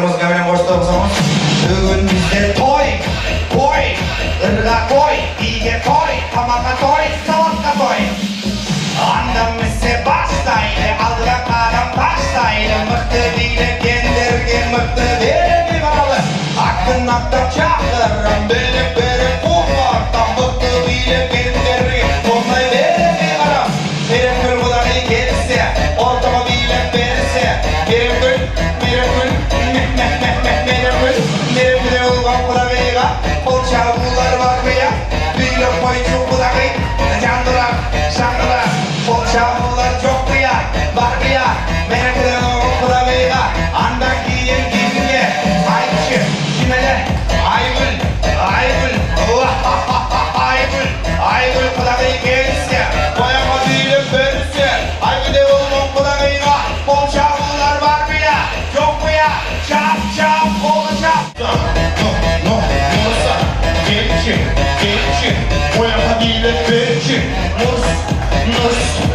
Bilen koştuğumuz bugün bizde toy, ırga toy, iyice toy, tamaka toy, salaka toy. Andam ise baştaylı, aldıra kadam taştaylı, mıhtı bile kendirge, mıhtı bile bağlı. Hakkın aktar çağırırım, böyle böyle kumartam, mıhtı bile kendirge, onay bile bağlı. Benim gül bu da ne gelirse, ortama bile verirse, benim gül, Polçavular var mı ya? Büyük boyuncu kulakı Candılar, şandılar Polçavular çok mu ya? Var mı ya? Benim de o kulağıyla Andan giyin giyin Ayçı, şimele Aygül, Aygül Aygül kulağı gelirse Boyama büyük verirse Aygül de oğlum kulağıyla Polçavular var mı ya? Yok mu ya? Çap çap olacak Geçin, boyama değil, geçin, nus,